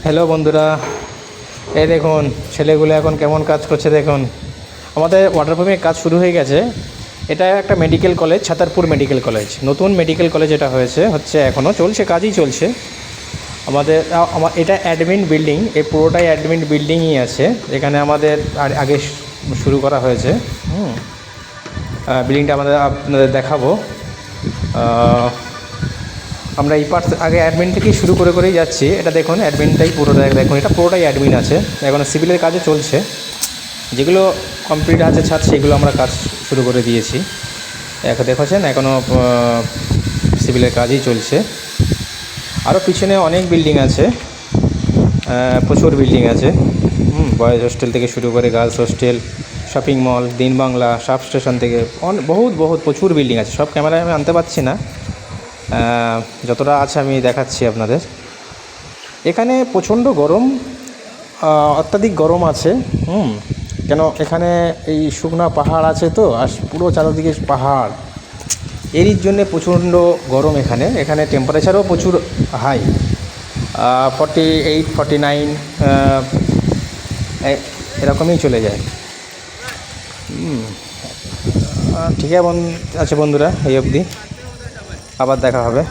Hello বন্ধুরা, এই দেখুন ছেলেগুলো এখন কেমন কাজ করছে দেখুন। আমাদের ওয়াটারপ্রুফিংয়ের কাজ শুরু হয়ে গেছে। এটা একটা মেডিকেল কলেজ, ছাতারপুর মেডিকেল কলেজ, নতুন মেডিকেল কলেজ এটা হচ্ছে এখনও চলছে, কাজই চলছে। এটা অ্যাডমিন বিল্ডিং, এই পুরোটাই অ্যাডমিন বিল্ডিংই আছে। এখানে আমাদের আগে শুরু করা হয়েছে। বিল্ডিংটা আপনাদের দেখাবো। আমরা এই পার্ট আগে অ্যাডমিন থেকেই শুরু করেই যাচ্ছি। এটা দেখুন অ্যাডমিনটাই পুরোটা দেখুন, এটা পুরোটাই অ্যাডমিন আছে। এখনও সিভিলের কাজও চলছে, যেগুলো কমপ্লিট আছে ছাদ সেগুলো আমরা কাজ শুরু করে দিয়েছি। এখন দেখছেন এখনও সিভিলের কাজই চলছে। আরও পিছনে অনেক বিল্ডিং আছে, প্রচুর বিল্ডিং আছে। বয়েজ হোস্টেল থেকে শুরু করে গার্লস হোস্টেল, শপিং মল, দিন বাংলা, সাব স্টেশন থেকে বহুত প্রচুর বিল্ডিং আছে। সব ক্যামেরায় আমি আনতে পারছি না, যতটা আছে আমি দেখাচ্ছি আপনাদের। এখানে প্রচণ্ড গরম, অত্যাধিক গরম আছে। কেন এখানে এই শুকনা পাহাড় আছে তো, আর পুরো চারদিকে পাহাড়, এরই জন্যে প্রচণ্ড গরম। এখানে টেম্পারেচারও প্রচুর হাই, 48, 49 এরকমই চলে যায়। ঠিক আছে বন্ধুরা, এই অবধি, আবার দেখা হবে।